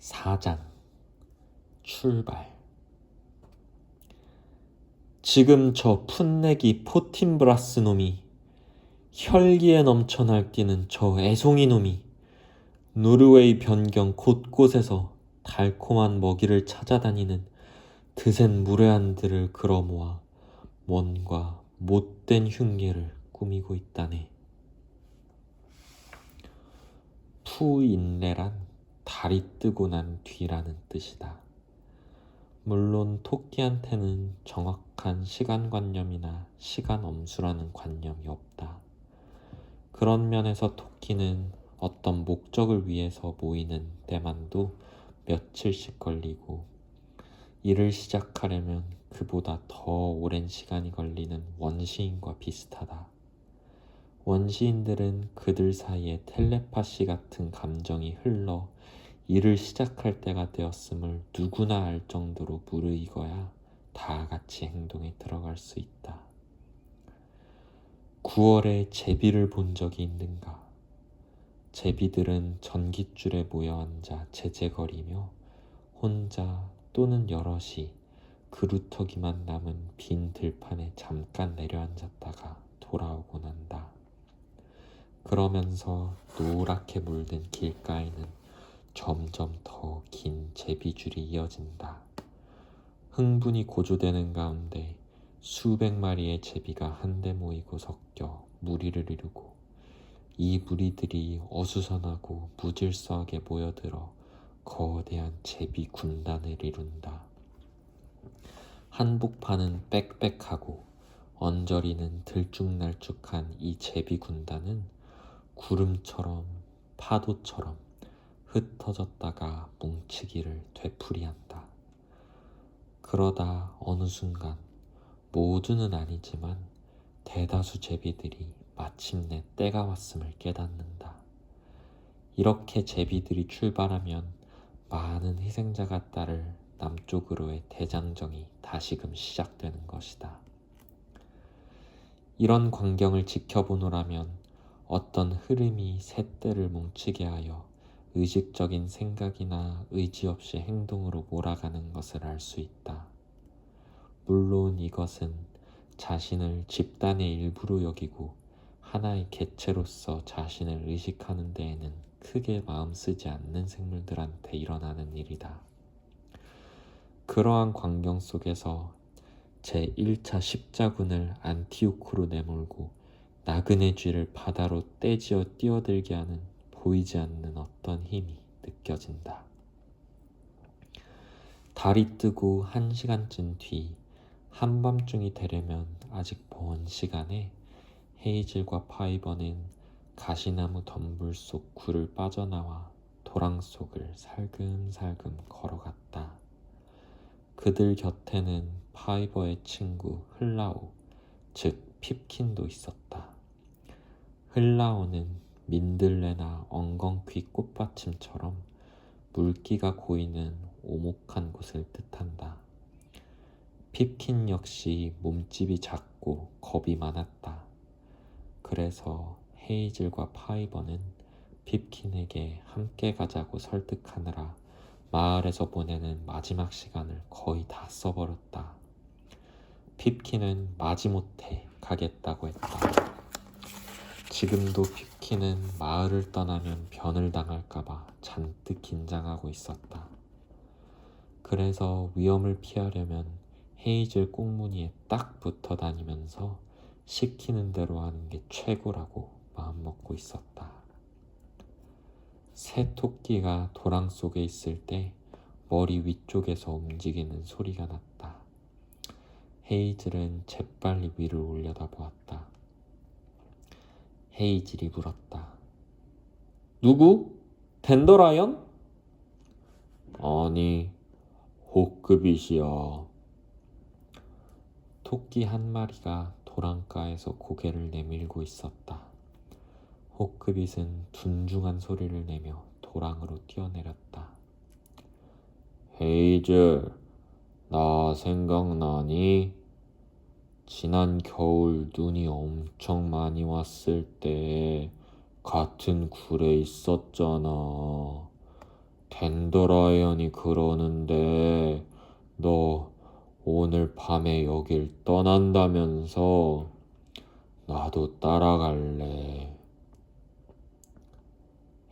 4장 출발. 지금 저 풋내기 포틴브라스 놈이, 혈기에 넘쳐 날뛰는 저 애송이 놈이 노르웨이 변경 곳곳에서 달콤한 먹이를 찾아다니는 드센 무례한들을 끌어모아 뭔가 못된 흉계를 꾸미고 있다네. 푸인레란 달이 뜨고 난 뒤라는 뜻이다. 물론 토끼한테는 정확한 시간관념이나 시간엄수라는 관념이 없다. 그런 면에서 토끼는 어떤 목적을 위해서 모이는 때만도 며칠씩 걸리고, 일을 시작하려면 그보다 더 오랜 시간이 걸리는 원시인과 비슷하다. 원시인들은 그들 사이에 텔레파시 같은 감정이 흘러 일을 시작할 때가 되었음을 누구나 알 정도로 무르익어야 다 같이 행동에 들어갈 수 있다. 9월에 제비를 본 적이 있는가? 제비들은 전깃줄에 모여 앉아 제제거리며 혼자 또는 여럿이 그루터기만 남은 빈 들판에 잠깐 내려앉았다가 돌아오곤 한다. 그러면서 노랗게 물든 길가에는 점점 더 긴 제비줄이 이어진다. 흥분이 고조되는 가운데 수백 마리의 제비가 한데 모이고 섞여 무리를 이루고, 이 무리들이 어수선하고 무질서하게 모여들어 거대한 제비 군단을 이룬다. 한복판은 빽빽하고 언저리는 들쭉날쭉한 이 제비 군단은 구름처럼 파도처럼 흩어졌다가 뭉치기를 되풀이한다. 그러다 어느 순간, 모두는 아니지만 대다수 제비들이 마침내 때가 왔음을 깨닫는다. 이렇게 제비들이 출발하면 많은 희생자가 따를 남쪽으로의 대장정이 다시금 시작되는 것이다. 이런 광경을 지켜보노라면 어떤 흐름이 새떼를 뭉치게 하여 의식적인 생각이나 의지 없이 행동으로 몰아가는 것을 알 수 있다. 물론 이것은 자신을 집단의 일부로 여기고 하나의 개체로서 자신을 의식하는 데에는 크게 마음 쓰지 않는 생물들한테 일어나는 일이다. 그러한 광경 속에서 제1차 십자군을 안티오코로 내몰고 나그네 쥐를 바다로 떼지어 뛰어들게 하는 보이지 않는 어떤 힘이 느껴진다. 달이 뜨고 1시간쯤 뒤, 한밤중이 되려면 아직 먼 시간에 헤이즐과 파이버는 가시나무 덤불 속 굴을 빠져나와 도랑 속을 살금살금 걸어갔다. 그들 곁에는 파이버의 친구 흘라오, 즉 핍킨도 있었다. 흘라오는 민들레나 엉겅퀴 꽃받침처럼 물기가 고이는 오목한 곳을 뜻한다. 핍킨 역시 몸집이 작고 겁이 많았다. 그래서 헤이즐과 파이버는 핍킨에게 함께 가자고 설득하느라 마을에서 보내는 마지막 시간을 거의 다 써버렸다. 핍킨은 마지못해 가겠다고 했다. 지금도 핍킨은 마을을 떠나면 변을 당할까봐 잔뜩 긴장하고 있었다. 그래서 위험을 피하려면 헤이즐 꽁무니에 딱 붙어 다니면서 시키는 대로 하는 게 최고라고 마음먹고 있었다. 새 토끼가 도랑 속에 있을 때 머리 위쪽에서 움직이는 소리가 났다. 헤이즐은 재빨리 위를 올려다보았다. 헤이즐이 물었다. 누구? 덴더라이언? 아니, 호크빗이야. 토끼 한 마리가 도랑가에서 고개를 내밀고 있었다. 호크빗은 둔중한 소리를 내며 도랑으로 뛰어내렸다. 헤이즐, 나 생각나니? 지난 겨울 눈이 엄청 많이 왔을 때 같은 굴에 있었잖아. 덴더라이언이 그러는데 너 오늘 밤에 여길 떠난다면서. 나도 따라갈래.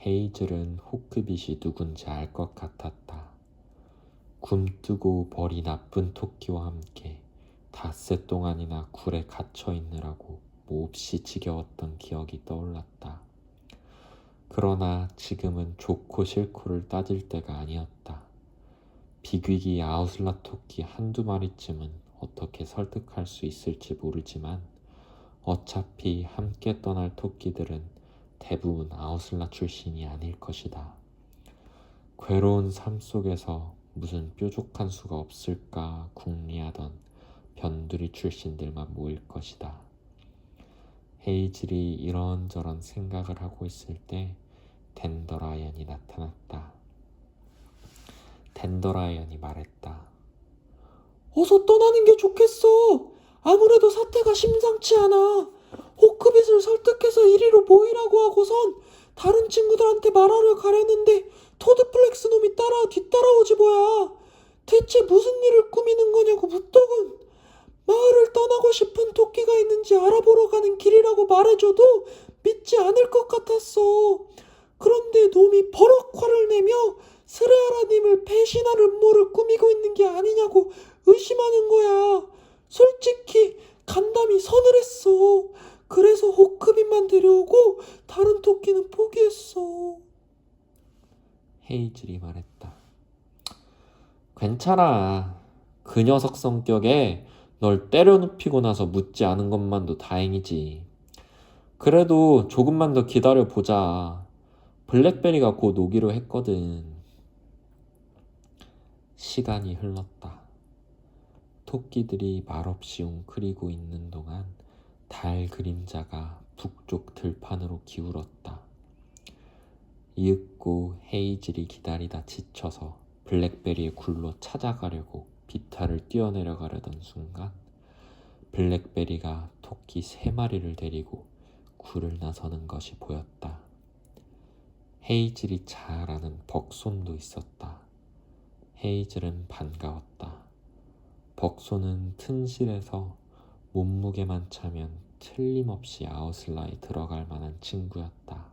헤이즐은 호크빗이 누군지 알 것 같았다. 굼뜨고 벌이 나쁜 토끼와 함께 닷새 동안이나 굴에 갇혀 있느라고 몹시 지겨웠던 기억이 떠올랐다. 그러나 지금은 좋고 싫고를 따질 때가 아니었다. 비귀기 아우슬라 토끼 한두 마리쯤은 어떻게 설득할 수 있을지 모르지만 어차피 함께 떠날 토끼들은 대부분 아우슬라 출신이 아닐 것이다. 괴로운 삶 속에서 무슨 뾰족한 수가 없을까 궁리하던 변두리 출신들만 모일 것이다. 헤이즐이 이런저런 생각을 하고 있을 때 덴더라이언이 나타났다. 덴더라이언이 말했다. 어서 떠나는 게 좋겠어. 아무래도 사태가 심상치 않아. 호크빗을 설득해서 이리로 모이라고 하고선 다른 친구들한테 말하러 가려는데 토드플렉스 놈이 뒤따라오지 뭐야. 대체 무슨 일을 꾸미는 거냐고 묻더군. 마을을 떠나고 싶은 토끼가 있는지 알아보러 가는 길이라고 말해줘도 믿지 않을 것 같았어. 그런데 놈이 버럭 화를 내며 스레아라님을 배신할 음모를 꾸미고 있는 게 아니냐고 의심하는 거야. 솔직히 간담이 서늘했어. 그래서 호크빗만 데려오고 다른 토끼는 포기했어. 헤이즐이 말했다. 괜찮아. 그 녀석 성격에 널 때려눕히고 나서 묻지 않은 것만도 다행이지. 그래도 조금만 더 기다려보자. 블랙베리가 곧 오기로 했거든. 시간이 흘렀다. 토끼들이 말없이 웅크리고 있는 동안 달 그림자가 북쪽 들판으로 기울었다. 이윽고 헤이즐이 기다리다 지쳐서 블랙베리의 굴로 찾아가려고 비탈을 뛰어내려가려던 순간 블랙베리가 토끼 3마리를 데리고 굴을 나서는 것이 보였다. 헤이즐이 잘 아는 벅손도 있었다. 헤이즐은 반가웠다. 벅손은 튼실해서 몸무게만 차면 틀림없이 아우슬라에 들어갈 만한 친구였다.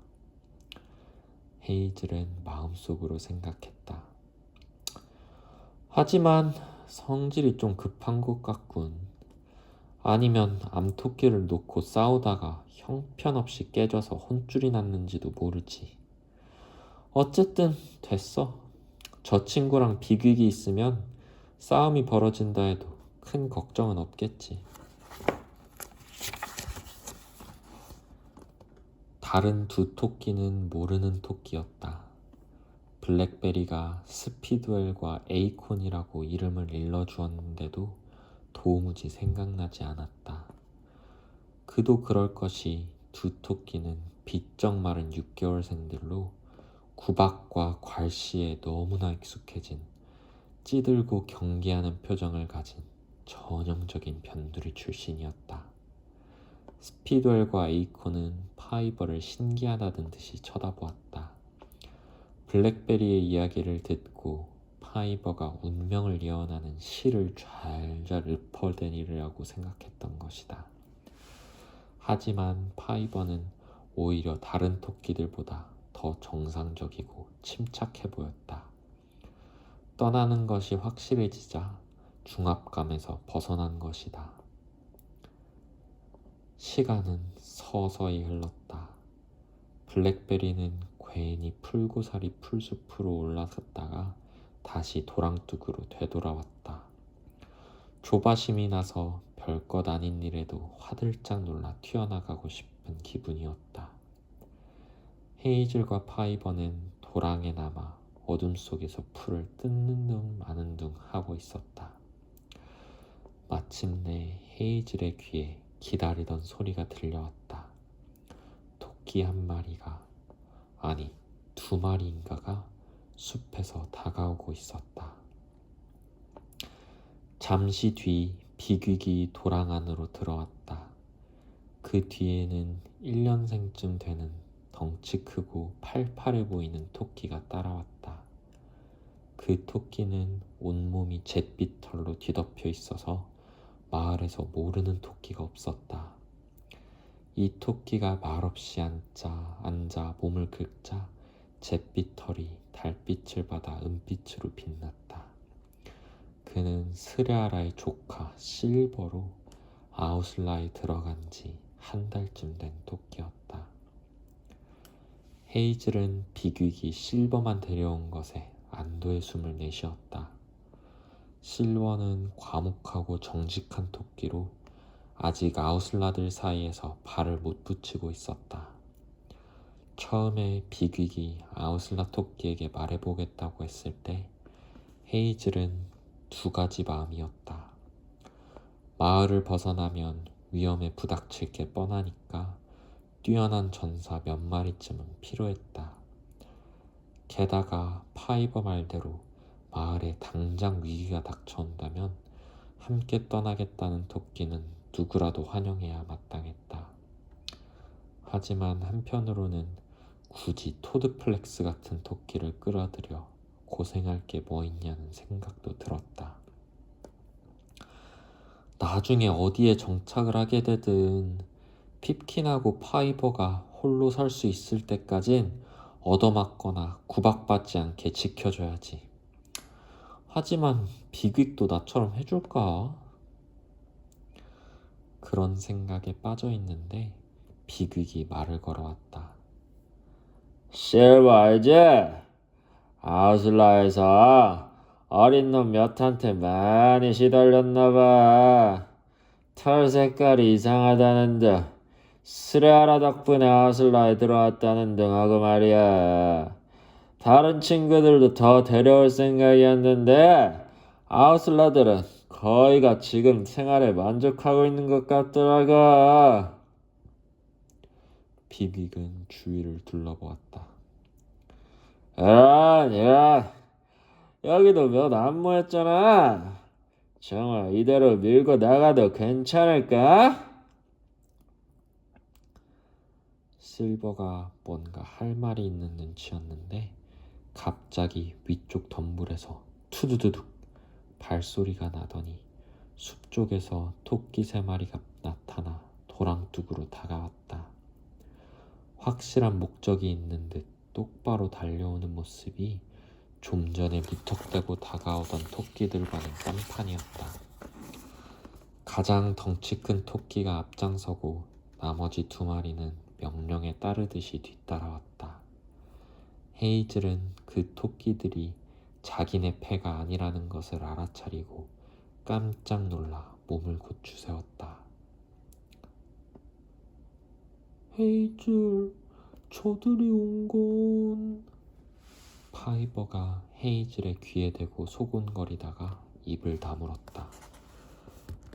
헤이즐은 마음속으로 생각했다. 하지만 성질이 좀 급한 것 같군. 아니면 암토끼를 놓고 싸우다가 형편없이 깨져서 혼쭐이 났는지도 모르지. 어쨌든 됐어. 저 친구랑 비극이 있으면 싸움이 벌어진다 해도 큰 걱정은 없겠지. 다른 두 토끼는 모르는 토끼였다. 블랙베리가 스피드웰과 에이콘이라고 이름을 일러주었는데도 도무지 생각나지 않았다. 그도 그럴 것이 두 토끼는 비쩍 마른 6개월생들로 구박과 괄시에 너무나 익숙해진 찌들고 경계하는 표정을 가진 전형적인 변두리 출신이었다. 스피드웰과 에이콘은 파이버를 신기하다는 듯이 쳐다보았다. 블랙베리의 이야기를 듣고 파이버가 운명을 예언하는 시를 잘잘 읊어대리라고 생각했던 것이다. 하지만 파이버는 오히려 다른 토끼들보다 더 정상적이고 침착해 보였다. 떠나는 것이 확실해지자 중압감에서 벗어난 것이다. 시간은 서서히 흘렀다. 블랙베리는 괜히 풀고사리 풀숲으로 올라갔다가 다시 도랑둑으로 되돌아왔다. 조바심이 나서 별것 아닌 일에도 화들짝 놀라 튀어나가고 싶은 기분이었다. 헤이즐과 파이버는 도랑에 남아 어둠 속에서 풀을 뜯는 둥 마는 둥 하고 있었다. 마침내 헤이즐의 귀에 기다리던 소리가 들려왔다. 토끼 한 마리가, 아니 2마리인가가 숲에서 다가오고 있었다. 잠시 뒤 비귀기 도랑 안으로 들어왔다. 그 뒤에는 1년생쯤 되는 덩치 크고 팔팔해 보이는 토끼가 따라왔다. 그 토끼는 온몸이 잿빛 털로 뒤덮여 있어서 마을에서 모르는 토끼가 없었다. 이 토끼가 말없이 앉아 몸을 긁자 잿빛 털이 달빛을 받아 은빛으로 빛났다. 그는 스레아라의 조카 실버로 아우슬라에 들어간 지 한 달쯤 된 토끼였다. 헤이즐은 비귀기 실버만 데려온 것에 안도의 숨을 내쉬었다. 실버는 과묵하고 정직한 토끼로 아직 아우슬라들 사이에서 발을 못 붙이고 있었다. 처음에 비귀기 아우슬라 토끼에게 말해보겠다고 했을 때 헤이즐은 두 가지 마음이었다. 마을을 벗어나면 위험에 부닥칠 게 뻔하니까 뛰어난 전사 몇 마리쯤은 필요했다. 게다가 파이버 말대로 마을에 당장 위기가 닥쳐온다면 함께 떠나겠다는 토끼는 누구라도 환영해야 마땅했다. 하지만 한편으로는 굳이 토드플렉스 같은 토끼를 끌어들여 고생할 게 뭐 있냐는 생각도 들었다. 나중에 어디에 정착을 하게 되든 핍킨하고 파이버가 홀로 설 수 있을 때까진 얻어맞거나 구박받지 않게 지켜줘야지. 하지만 비퀵도 나처럼 해줄까? 그런 생각에 빠져 있는데 비퀵이 말을 걸어왔다. 실버 알지? 아우슬라에서 어린 놈 몇한테 많이 시달렸나봐. 털 색깔이 이상하다는데 스레아라 덕분에 아우슬라에 들어왔다는 등 하고 말이야. 다른 친구들도 더 데려올 생각이었는데 아우슬라들은 거의가 지금 생활에 만족하고 있는 것 같더라고. 비퀵은 주위를 둘러보았다. 야, 여기도 몇 안 모였잖아. 정말 이대로 밀고 나가도 괜찮을까? 실버가 뭔가 할 말이 있는 눈치였는데 갑자기 위쪽 덤불에서 투두두둑 발소리가 나더니 숲 쪽에서 토끼 3마리가 나타나 도랑둑으로 다가왔다. 확실한 목적이 있는 듯 똑바로 달려오는 모습이 좀 전에 무턱대고 다가오던 토끼들과는 딴판이었다. 가장 덩치 큰 토끼가 앞장서고 나머지 2마리는 명령에 따르듯이 뒤따라왔다. 헤이즐은 그 토끼들이 자기네 패가 아니라는 것을 알아차리고 깜짝 놀라 몸을 고추 세웠다. 헤이즐, 저들이 온 건... 파이버가 헤이즐의 귀에 대고 소곤거리다가 입을 다물었다.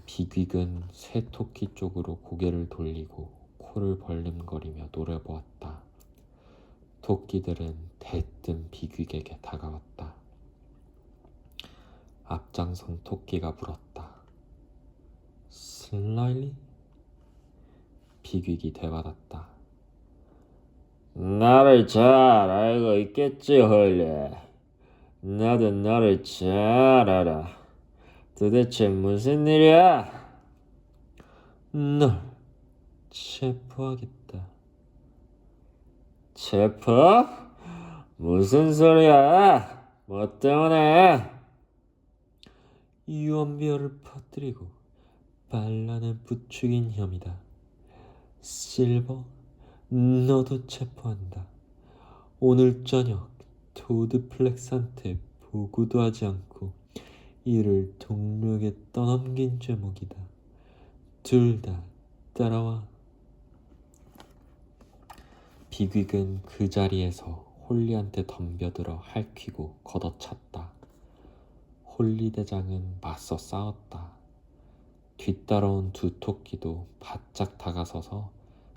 비퀵은 새 토끼 쪽으로 고개를 돌리고 코를 벌림거리며 노려보았다. 토끼들은 대뜸 비퀵에게 다가왔다. 앞장선 토끼가 물었다. 슬라일리? 비퀵이 대받았다. 나를 잘 알고 있겠지, 홀리. 나도 너를 잘 알아. 도대체 무슨 일이야? 널 체포하겠다. 체포? 무슨 소리야? 뭐 때문에? 유언비어를 퍼뜨리고 반란을 부추긴 혐의다. 실버, 너도 체포한다. 오늘 저녁 토드플렉스한테 보고도 하지 않고 이를 동료에게 떠넘긴 죄목이다. 둘 다 따라와. 비퀵은 그 자리에서 홀리한테 덤벼들어 핥히고 걷어찼다. 홀리 대장은 맞서 싸웠다. 뒤따라온 2 토끼도 바짝 다가서서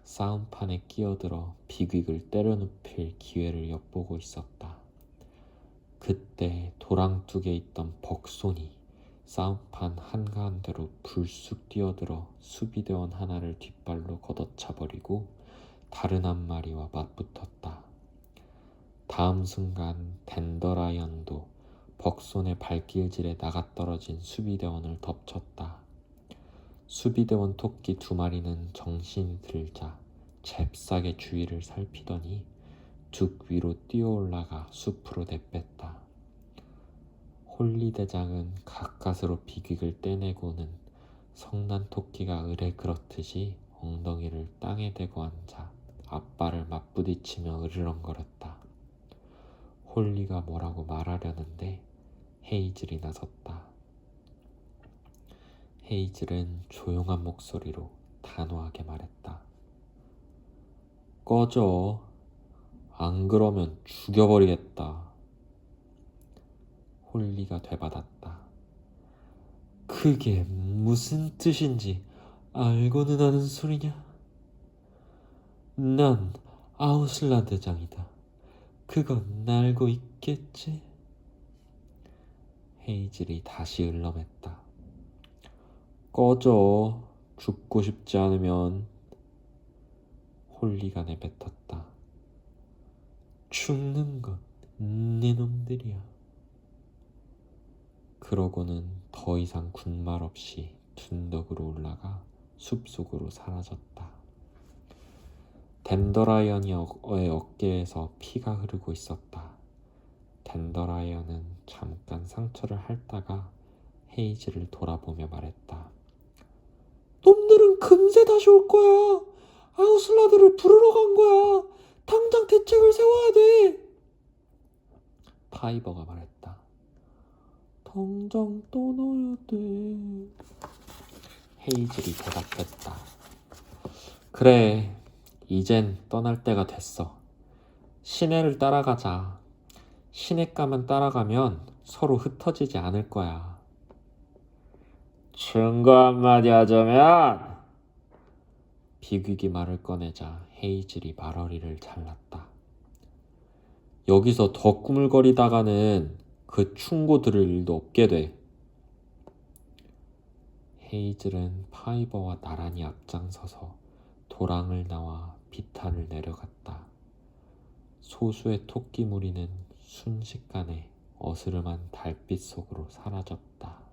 싸움판에 끼어들어 비퀵을 때려눕힐 기회를 엿보고 있었다. 그때 도랑둑에 있던 벅손이 싸움판 한가운데로 불쑥 뛰어들어 수비대원 하나를 뒷발로 걷어차버리고 다른 한 마리와 맞붙었다. 다음 순간 댄더라이언도 벅손의 발길질에 나가떨어진 수비대원을 덮쳤다. 수비대원 토끼 2마리는 정신이 들자 잽싸게 주위를 살피더니 둑 위로 뛰어올라가 숲으로 내뺐다. 홀리 대장은 가까스로 비극을 떼내고는 성난 토끼가 을에 그렇듯이 엉덩이를 땅에 대고 앉아 앞발을 맞부딪히며 으르렁거렸다. 홀리가 뭐라고 말하려는데 헤이즐이 나섰다. 헤이즐은 조용한 목소리로 단호하게 말했다. 꺼져. 안 그러면 죽여버리겠다. 홀리가 되받았다. 그게 무슨 뜻인지 알고는 하는 소리냐? 난 아우슬라 대장이다. 그건 알고 있겠지? 헤이즐이 다시 을럼했다. 꺼져. 죽고 싶지 않으면. 홀리가 내뱉었다. 죽는 건 네 놈들이야. 그러고는 더 이상 군말 없이 둔덕으로 올라가 숲속으로 사라졌다. 댄더라이언의 어깨에서 피가 흐르고 있었다. 댄더라이언은 잠깐 상처를 핥다가 헤이즐을 돌아보며 말했다. 놈들은 금세 다시 올 거야. 아우슬라드를 부르러 간 거야. 당장 대책을 세워야 돼. 파이버가 말했다. 당장 떠나야 돼. 헤이즐이 대답했다. 그래, 이젠 떠날 때가 됐어. 시내를 따라가자. 시냇가만 따라가면 서로 흩어지지 않을 거야. 충고 한마디 하자면, 비극이 말을 꺼내자 헤이즐이 말어리를 잘랐다. 여기서 더 꾸물거리다가는 그 충고 들을 일도 없게 돼. 헤이즐은 파이버와 나란히 앞장서서 도랑을 나와 비탈을 내려갔다. 소수의 토끼 무리는 순식간에 어스름한 달빛 속으로 사라졌다.